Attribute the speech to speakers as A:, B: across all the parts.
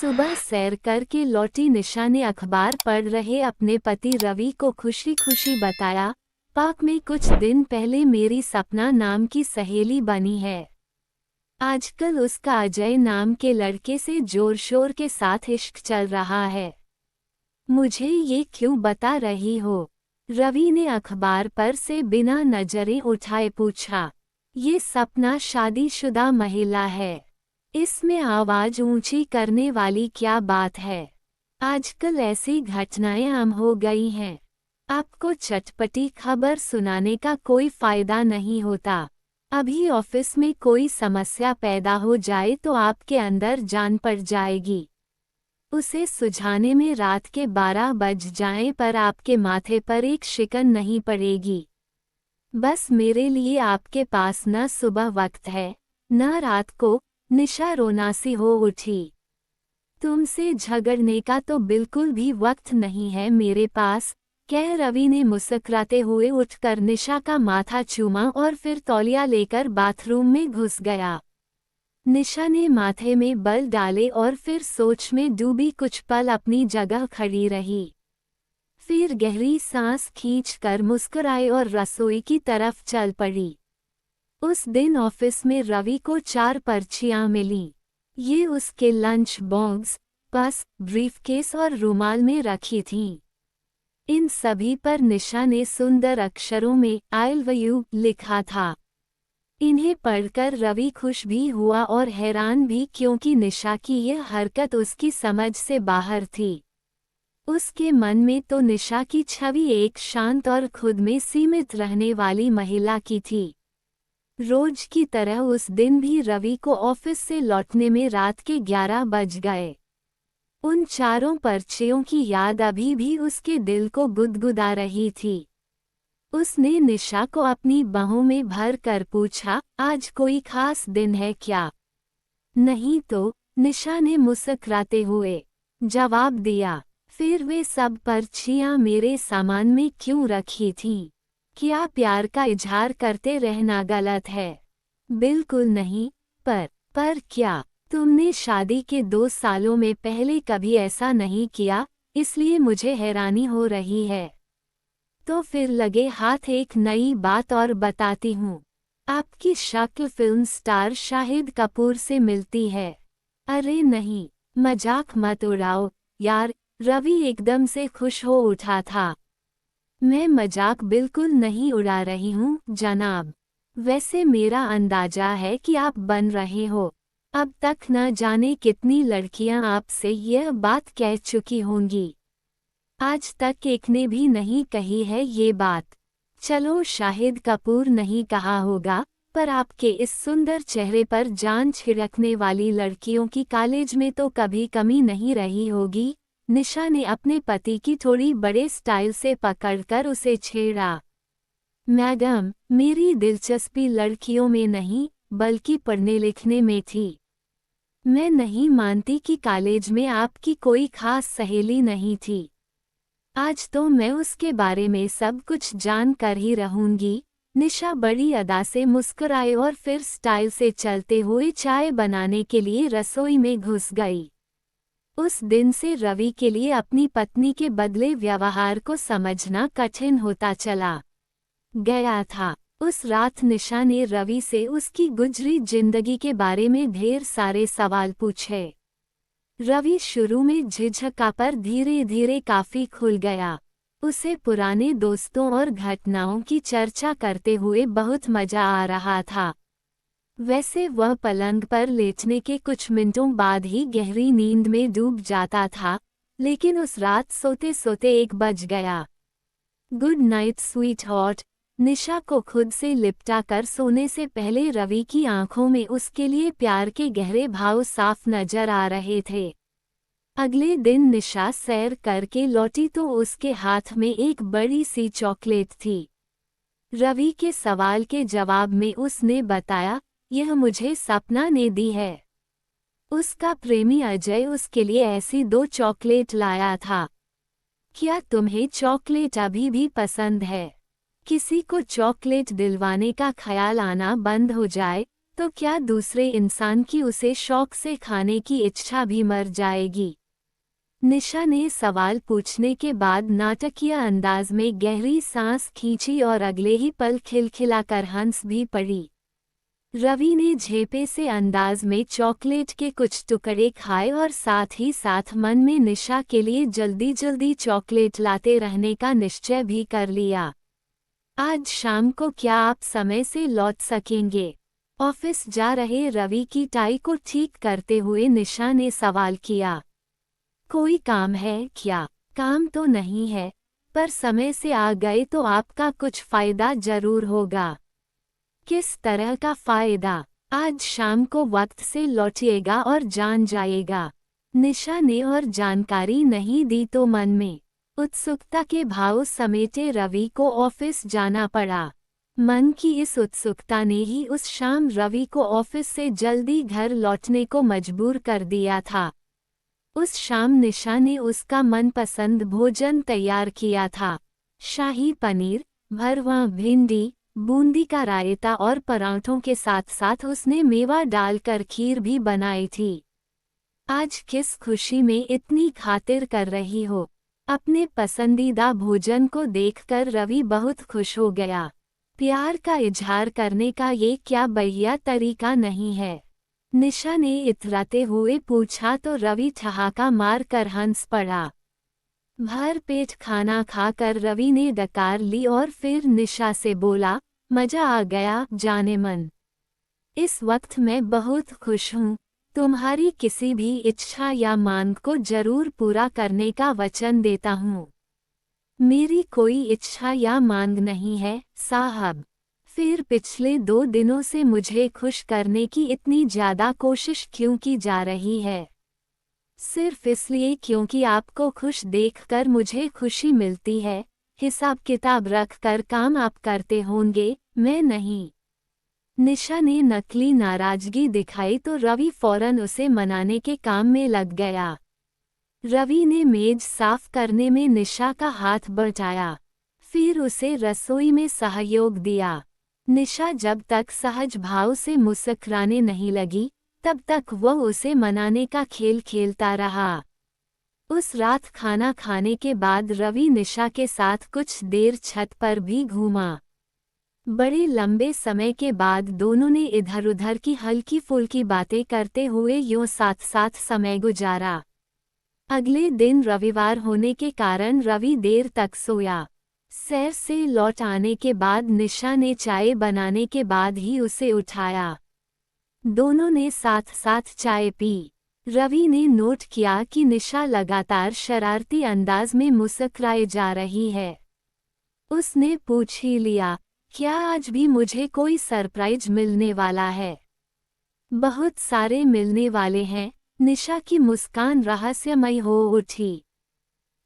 A: सुबह सैर करके लौटी निशा ने अखबार पढ़ रहे अपने पति रवि को खुशी खुशी बताया, पाक में कुछ दिन पहले मेरी सपना नाम की सहेली बनी है। आजकल उसका अजय नाम के लड़के से जोर शोर के साथ इश्क चल रहा है। मुझे ये क्यों बता रही हो? रवि ने अखबार पर से बिना नजरें उठाए पूछा। ये सपना शादीशुदा महिला है। इसमें आवाज ऊंची करने वाली क्या बात है? आजकल ऐसी घटनाएं आम हो गई हैं। आपको चटपटी खबर सुनाने का कोई फायदा नहीं होता। अभी ऑफिस में कोई समस्या पैदा हो जाए तो आपके अंदर जान पड़ जाएगी। उसे सुलझाने में रात के 12 बज जाएं पर आपके माथे पर एक शिकन नहीं पड़ेगी। बस मेरे लिए आपके पास न सुबह वक्त है न रात को। निशा रोनासी हो उठी। तुमसे झगड़ने का तो बिल्कुल भी वक्त नहीं है मेरे पास, कह रवि ने मुस्कुराते हुए उठकर निशा का माथा चूमा और फिर तौलिया लेकर बाथरूम में घुस गया। निशा ने माथे में बल डाले और फिर सोच में डूबी कुछ पल अपनी जगह खड़ी रही। फिर गहरी सांस खींचकर मुस्कुराई और रसोई की तरफ चल पड़ी। उस दिन ऑफिस में रवि को 4 पर्चियां मिलीं। ये उसके लंच बॉक्स, पर्स, ब्रीफकेस और रुमाल में रखी थीं। इन सभी पर निशा ने सुंदर अक्षरों में आई लव यू लिखा था। इन्हें पढ़कर रवि खुश भी हुआ और हैरान भी, क्योंकि निशा की यह हरकत उसकी समझ से बाहर थी। उसके मन में तो निशा की छवि एक शांत और खुद में सीमित रहने वाली महिला की थी। रोज की तरह उस दिन भी रवि को ऑफिस से लौटने में रात के 11 बज गए। उन 4 पर्चियों की याद अभी भी उसके दिल को गुदगुदा रही थी। उसने निशा को अपनी बाहों में भर कर पूछा, आज कोई खास दिन है क्या? नहीं तो, निशा ने मुस्कुराते हुए जवाब दिया। फिर वे सब पर्चियां मेरे सामान में क्यों रखी थीं? क्या प्यार का इजहार करते रहना गलत है? बिल्कुल नहीं। पर क्या तुमने शादी के 2 सालों में पहले कभी ऐसा नहीं किया, इसलिए मुझे हैरानी हो रही है। तो फिर लगे हाथ एक नई बात और बताती हूँ। आपकी शक्ल फिल्म स्टार शाहिद कपूर से मिलती है। अरे नहीं, मजाक मत उड़ाओ यार, रवि एकदम से खुश हो उठा था। मैं मजाक बिल्कुल नहीं उड़ा रही हूँ जनाब। वैसे मेरा अंदाजा है कि आप बन रहे हो। अब तक न जाने कितनी लड़कियां आपसे यह बात कह चुकी होंगी। आज तक एक ने भी नहीं कही है ये बात। चलो शाहिद कपूर नहीं कहा होगा, पर आपके इस सुंदर चेहरे पर जान छिड़कने वाली लड़कियों की कॉलेज में तो कभी कमी नहीं रही होगी। निशा ने अपने पति की थोड़ी बड़े स्टाइल से पकड़कर उसे छेड़ा। मैडम, मेरी दिलचस्पी लड़कियों में नहीं, बल्कि पढ़ने लिखने में थी। मैं नहीं मानती कि कॉलेज में आपकी कोई खास सहेली नहीं थी। आज तो मैं उसके बारे में सब कुछ जान कर ही रहूंगी। निशा बड़ी अदा से मुस्कुराई और फिर स्टाइल से चलते हुए चाय बनाने के लिए रसोई में घुस गई। उस दिन से रवि के लिए अपनी पत्नी के बदले व्यवहार को समझना कठिन होता चला गया था। उस रात निशा ने रवि से उसकी गुजरी जिंदगी के बारे में ढेर सारे सवाल पूछे। रवि शुरू में झिझका पर धीरे धीरे काफी खुल गया। उसे पुराने दोस्तों और घटनाओं की चर्चा करते हुए बहुत मजा आ रहा था। वैसे वह पलंग पर लेटने के कुछ मिनटों बाद ही गहरी नींद में डूब जाता था, लेकिन उस रात सोते सोते 1 बज गया। Good night sweet hot. Nisha को खुद से लिपटा कर सोने से पहले रवि की आंखों में उसके लिए प्यार के गहरे भाव साफ नजर आ रहे थे। अगले दिन निशा सैर करके लौटी तो उसके हाथ में एक बड़ी सी चॉकलेट थी। रवि के सवाल के जवाब में उसने बताया, यह मुझे सपना ने दी है। उसका प्रेमी अजय उसके लिए ऐसी 2 चॉकलेट लाया था। क्या तुम्हें चॉकलेट अभी भी पसंद है? किसी को चॉकलेट दिलवाने का ख्याल आना बंद हो जाए तो क्या दूसरे इंसान की उसे शौक से खाने की इच्छा भी मर जाएगी? निशा ने सवाल पूछने के बाद नाटकीय अंदाज में गहरी सांस खींची और अगले ही पल खिलखिलाकर हंस भी पड़ी। रवि ने झेपे से अंदाज में चॉकलेट के कुछ टुकड़े खाए और साथ ही साथ मन में निशा के लिए जल्दी जल्दी चॉकलेट लाते रहने का निश्चय भी कर लिया। आज शाम को क्या आप समय से लौट सकेंगे? ऑफिस जा रहे रवि की टाई को ठीक करते हुए निशा ने सवाल किया। कोई काम है क्या? काम तो नहीं है, पर समय से आ गए तो आपका कुछ फायदा जरूर होगा। किस तरह का फायदा? आज शाम को वक्त से लौटिएगा और जान जाएगा। निशा ने और जानकारी नहीं दी तो मन में उत्सुकता के भाव समेटे रवि को ऑफिस जाना पड़ा। मन की इस उत्सुकता ने ही उस शाम रवि को ऑफिस से जल्दी घर लौटने को मजबूर कर दिया था। उस शाम निशा ने उसका मनपसंद भोजन तैयार किया था। शाही पनीर, भरवा भिंडी, बूंदी का रायता और पराठों के साथ साथ उसने मेवा डालकर खीर भी बनाई थी। आज किस खुशी में इतनी खातिर कर रही हो? अपने पसंदीदा भोजन को देखकर रवि बहुत खुश हो गया। प्यार का इजहार करने का ये क्या बढ़िया तरीका नहीं है? निशा ने इतराते हुए पूछा तो रवि ठहाका मार कर हंस पड़ा। भर पेट खाना खाकर रवि ने डकार ली और फिर निशा से बोला, मजा आ गया जाने मन। इस वक्त मैं बहुत खुश हूँ। तुम्हारी किसी भी इच्छा या मांग को जरूर पूरा करने का वचन देता हूँ। मेरी कोई इच्छा या मांग नहीं है साहब। फिर पिछले 2 दिनों से मुझे खुश करने की इतनी ज्यादा कोशिश क्यों की जा रही है? सिर्फ इसलिए क्योंकि आपको खुश देखकर मुझे खुशी मिलती है। हिसाब किताब रख कर काम आप करते होंगे, मैं नहीं। निशा ने नकली नाराजगी दिखाई तो रवि फौरन उसे मनाने के काम में लग गया। रवि ने मेज साफ करने में निशा का हाथ बटाया, फिर उसे रसोई में सहयोग दिया। निशा जब तक सहज भाव से मुस्कुराने नहीं लगी, तब तक वह उसे मनाने का खेल खेलता रहा। उस रात खाना खाने के बाद रवि निशा के साथ कुछ देर छत पर भी घूमा। बड़े लंबे समय के बाद दोनों ने इधर उधर की हल्की फुल्की बातें करते हुए यूं साथ साथ समय गुजारा। अगले दिन रविवार होने के कारण रवि देर तक सोया। सैर से लौट आने के बाद निशा ने चाय बनाने के बाद ही उसे उठाया। दोनों ने साथ साथ चाय पी। रवि ने नोट किया कि निशा लगातार शरारती अंदाज में मुस्कुराए जा रही है। उसने पूछ ही लिया, क्या आज भी मुझे कोई सरप्राइज मिलने वाला है? बहुत सारे मिलने वाले हैं। निशा की मुस्कान रहस्यमय हो उठी।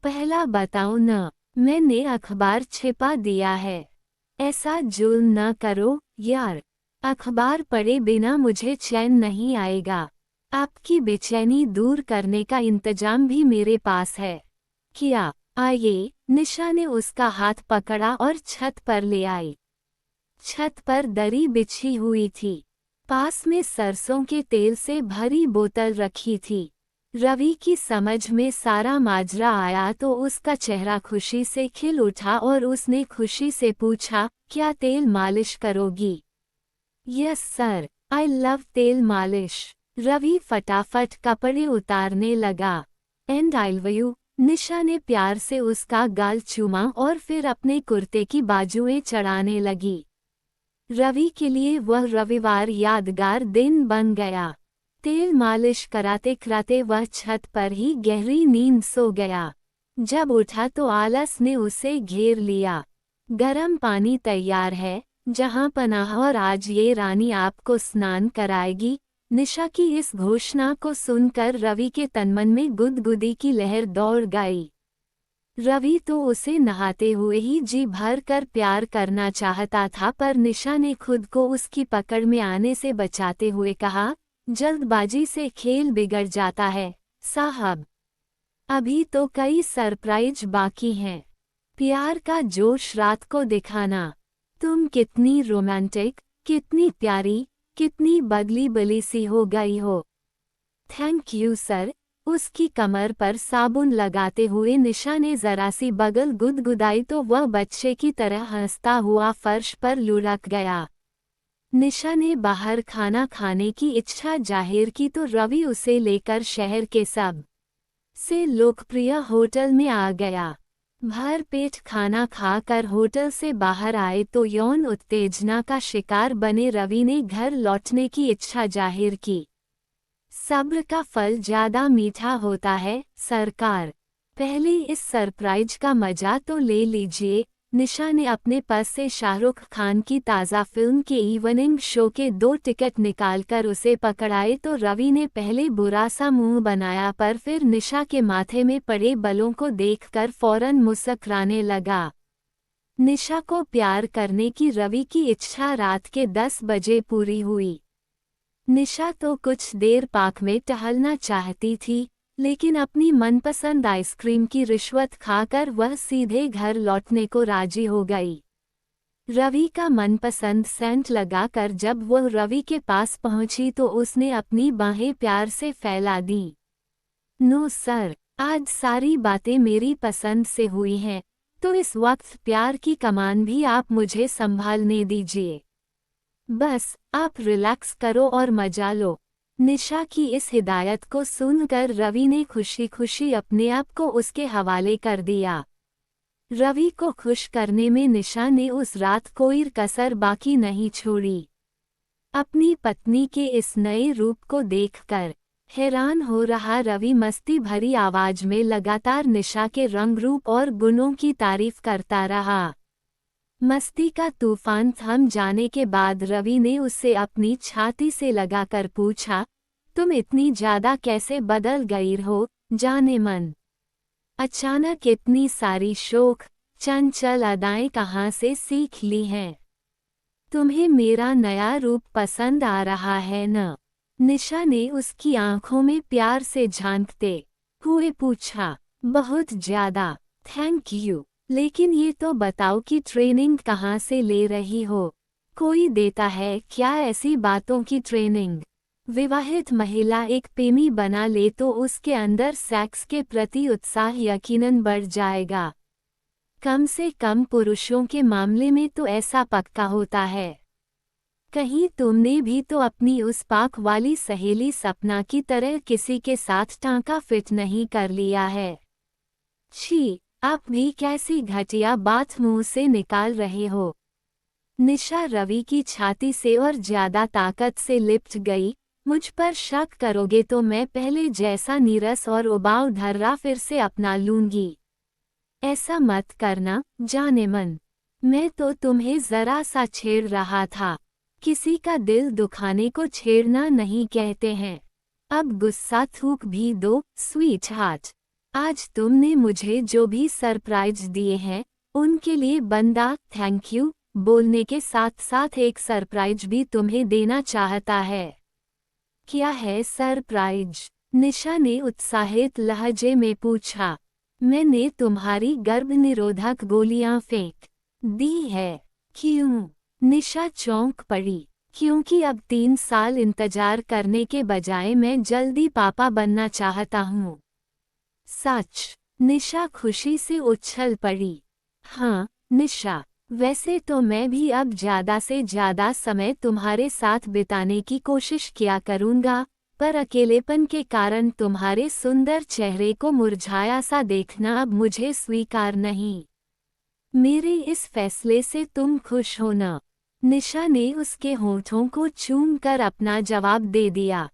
A: पहला बताओ न, मैंने अखबार छिपा दिया है। ऐसा जुल्म न करो यार, अखबार पढ़े बिना मुझे चैन नहीं आएगा। आपकी बेचैनी दूर करने का इंतजाम भी मेरे पास है। क्या? आइए। निशा ने उसका हाथ पकड़ा और छत पर ले आई। छत पर दरी बिछी हुई थी। पास में सरसों के तेल से भरी बोतल रखी थी। रवि की समझ में सारा माजरा आया तो उसका चेहरा खुशी से खिल उठा और उसने खुशी से पूछा, क्या तेल मालिश करोगी? यस सर, आई लव तेल मालिश। रवि फटाफट कपड़े उतारने लगा। And I love you. Nisha ने प्यार से उसका गाल चूमा और फिर अपने कुर्ते की बाजुएं चढ़ाने लगी। रवि के लिए वह रविवार यादगार दिन बन गया। तेल मालिश कराते कराते वह छत पर ही गहरी नींद सो गया। जब उठा तो आलस ने उसे घेर लिया। गरम पानी तैयार है, जहां पनाह, और आज ये रानी आपको स्नान कराएगी। निशा की इस घोषणा को सुनकर रवि के तनमन में गुदगुदी की लहर दौड़ गई। रवि तो उसे नहाते हुए ही जी भर कर प्यार करना चाहता था, पर निशा ने खुद को उसकी पकड़ में आने से बचाते हुए कहा, जल्दबाजी से खेल बिगड़ जाता है साहब। अभी तो कई सरप्राइज बाकी हैं। प्यार का जोश रात को दिखाना। तुम कितनी रोमांटिक, कितनी प्यारी, कितनी बदली बली सी हो गई हो। Thank you sir. उसकी कमर पर साबुन लगाते हुए निशा ने जरा सी बगल गुदगुदाई तो वह बच्चे की तरह हंसता हुआ फर्श पर लुढ़क गया। निशा ने बाहर खाना खाने की इच्छा जाहिर की तो रवि उसे लेकर शहर के सब से लोकप्रिय होटल में आ गया। भर पेट खाना खाकर होटल से बाहर आए तो यौन उत्तेजना का शिकार बने रवि ने घर लौटने की इच्छा जाहिर की। सब्र का फल ज्यादा मीठा होता है सरकार। पहले इस सरप्राइज का मजा तो ले लीजिए। निशा ने अपने पर्स से शाहरुख खान की ताज़ा फिल्म के इवनिंग शो के 2 टिकट निकालकर उसे पकड़ाए तो रवि ने पहले बुरा सा मुंह बनाया पर फिर निशा के माथे में पड़े बलों को देखकर फौरन मुस्कुराने लगा। निशा को प्यार करने की रवि की इच्छा रात के 10 बजे पूरी हुई। निशा तो कुछ देर पार्क में टहलना चाहती थी, लेकिन अपनी मनपसंद आइसक्रीम की रिश्वत खाकर वह सीधे घर लौटने को राजी हो गई। रवि का मनपसंद सेंट लगाकर जब वह रवि के पास पहुंची तो उसने अपनी बाहें प्यार से फैला दी। नो सर, आज सारी बातें मेरी पसंद से हुई हैं, तो इस वक्त प्यार की कमान भी आप मुझे संभालने दीजिए। बस आप रिलैक्स करो और मजा लो। निशा की इस हिदायत को सुनकर रवि ने खुशी खुशी अपने आप को उसके हवाले कर दिया। रवि को खुश करने में निशा ने उस रात कोई कसर बाकी नहीं छोड़ी। अपनी पत्नी के इस नए रूप को देखकर हैरान हो रहा रवि मस्ती भरी आवाज में लगातार निशा के रंग रूप और गुणों की तारीफ करता रहा। मस्ती का तूफान थम जाने के बाद रवि ने उससे अपनी छाती से लगाकर पूछा, तुम इतनी ज्यादा कैसे बदल गई हो जाने मन? अचानक इतनी सारी शोख चंचल अदाएं कहाँ से सीख ली हैं? तुम्हें मेरा नया रूप पसंद आ रहा है न? निशा ने उसकी आंखों में प्यार से झांकते हुए पूछा। बहुत ज्यादा, थैंक यू। लेकिन ये तो बताओ कि ट्रेनिंग कहाँ से ले रही हो? कोई देता है क्या ऐसी बातों की ट्रेनिंग? विवाहित महिला एक प्रेमी बना ले तो उसके अंदर सेक्स के प्रति उत्साह यकीनन बढ़ जाएगा। कम से कम पुरुषों के मामले में तो ऐसा पक्का होता है। कहीं तुमने भी तो अपनी उस पाक वाली सहेली सपना की तरह किसी के साथ टांका फिट नहीं कर लिया है? छी, आप भी कैसी घटिया बात मुंह से निकाल रहे हो? निशा रवि की छाती से और ज्यादा ताकत से लिपट गई। मुझ पर शक करोगे तो मैं पहले जैसा नीरस और उबाऊ धर्रा फिर से अपना लूंगी। ऐसा मत करना जाने मन। मैं तो तुम्हें जरा सा छेड़ रहा था। किसी का दिल दुखाने को छेड़ना नहीं कहते हैं। अब गुस्सा थूक भी दो स्वीट हार्ट। आज तुमने मुझे जो भी सरप्राइज दिए हैं उनके लिए बंदा थैंक यू बोलने के साथ साथ एक सरप्राइज भी तुम्हें देना चाहता है। क्या है सरप्राइज? निशा ने उत्साहित लहजे में पूछा। मैंने तुम्हारी गर्भ निरोधक गोलियां फेंक दी है। क्यों? निशा चौंक पड़ी। क्योंकि अब 3 साल इंतजार करने के बजाय मैं जल्दी पापा बनना चाहता हूँ। सच? निशा खुशी से उछल पड़ी। हाँ निशा, वैसे तो मैं भी अब ज्यादा से ज्यादा समय तुम्हारे साथ बिताने की कोशिश किया करूँगा, पर अकेलेपन के कारण तुम्हारे सुंदर चेहरे को मुरझाया सा देखना अब मुझे स्वीकार नहीं। मेरे इस फैसले से तुम खुश हो न? निशा ने उसके होठों को चूमकर अपना जवाब दे दिया।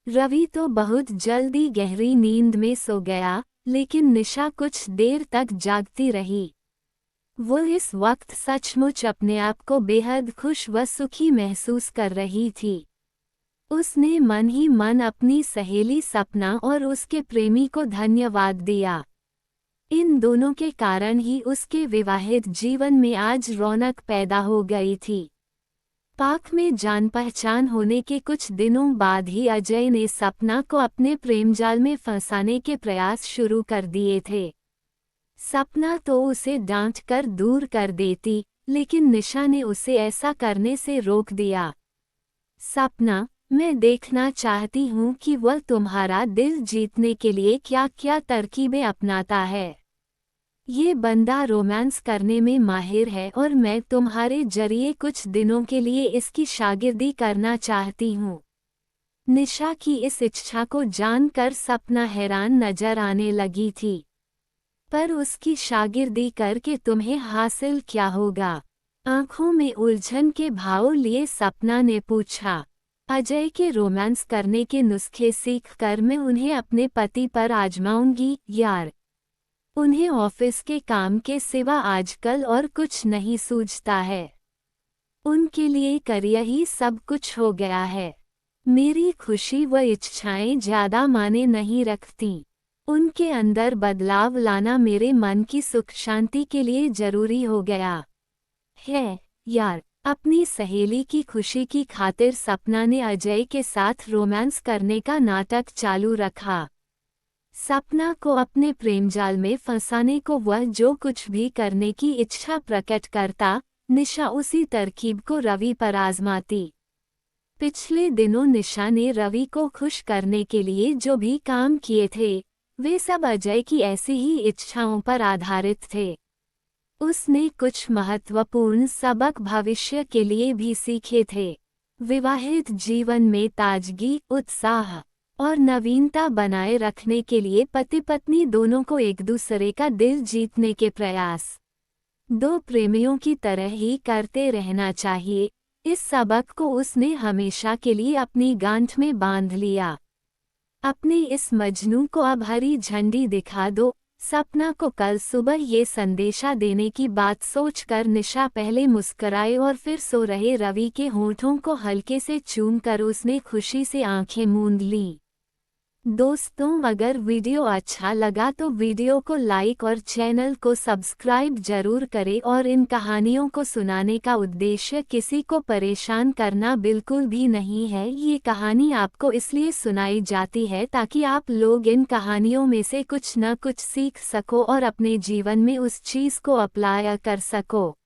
A: रवि तो बहुत जल्दी गहरी नींद में सो गया, लेकिन निशा कुछ देर तक जागती रही। वो इस वक्त सचमुच अपने आप को बेहद खुश व सुखी महसूस कर रही थी। उसने मन ही मन अपनी सहेली सपना और उसके प्रेमी को धन्यवाद दिया। इन दोनों के कारण ही उसके विवाहित जीवन में आज रौनक पैदा हो गई थी। पाक में जान पहचान होने के कुछ दिनों बाद ही अजय ने सपना को अपने प्रेमजाल में फंसाने के प्रयास शुरू कर दिए थे। सपना तो उसे डांट कर दूर कर देती, लेकिन निशा ने उसे ऐसा करने से रोक दिया। सपना, मैं देखना चाहती हूँ कि वह तुम्हारा दिल जीतने के लिए क्या क्या तरकीबें अपनाता है। ये बंदा रोमांस करने में माहिर है और मैं तुम्हारे जरिए कुछ दिनों के लिए इसकी शागिर्दी करना चाहती हूँ। निशा की इस इच्छा को जानकर सपना हैरान नजर आने लगी थी। पर उसकी शागिर्दी करके तुम्हें हासिल क्या होगा? आंखों में उलझन के भाव लिए सपना ने पूछा। अजय के रोमांस करने के नुस्खे सीखकर मैं उन्हें अपने पति पर आजमाऊंगी यार। उन्हें ऑफिस के काम के सिवा आजकल और कुछ नहीं सूझता है। उनके लिए करियर ही सब कुछ हो गया है। मेरी खुशी व इच्छाएं ज्यादा माने नहीं रखती। उनके अंदर बदलाव लाना मेरे मन की सुख शांति के लिए जरूरी हो गया है यार। अपनी सहेली की खुशी की खातिर सपना ने अजय के साथ रोमांस करने का नाटक चालू रखा। सपना को अपने प्रेमजाल में फंसाने को वह जो कुछ भी करने की इच्छा प्रकट करता, निशा उसी तरकीब को रवि पर आजमाती। पिछले दिनों निशा ने रवि को खुश करने के लिए जो भी काम किए थे, वे सब अजय की ऐसी ही इच्छाओं पर आधारित थे। उसने कुछ महत्वपूर्ण सबक भविष्य के लिए भी सीखे थे। विवाहित जीवन में ताजगी, उत्साह और नवीनता बनाए रखने के लिए पति पत्नी दोनों को एक दूसरे का दिल जीतने के प्रयास दो प्रेमियों की तरह ही करते रहना चाहिए। इस सबक को उसने हमेशा के लिए अपनी गांठ में बांध लिया। अपने इस मजनू को अब हरी झंडी दिखा दो। सपना को कल सुबह ये संदेशा देने की बात सोचकर निशा पहले मुस्कुराए और फिर सो रहे रवि के होठों को हल्के से चूमकर उसने खुशी से आंखें मूंद लीं। दोस्तों, अगर वीडियो अच्छा लगा तो वीडियो को लाइक और चैनल को सब्सक्राइब जरूर करें। और इन कहानियों को सुनाने का उद्देश्य किसी को परेशान करना बिल्कुल भी नहीं है। ये कहानी आपको इसलिए सुनाई जाती है ताकि आप लोग इन कहानियों में से कुछ न कुछ सीख सको और अपने जीवन में उस चीज़ को अप्लाई कर सको।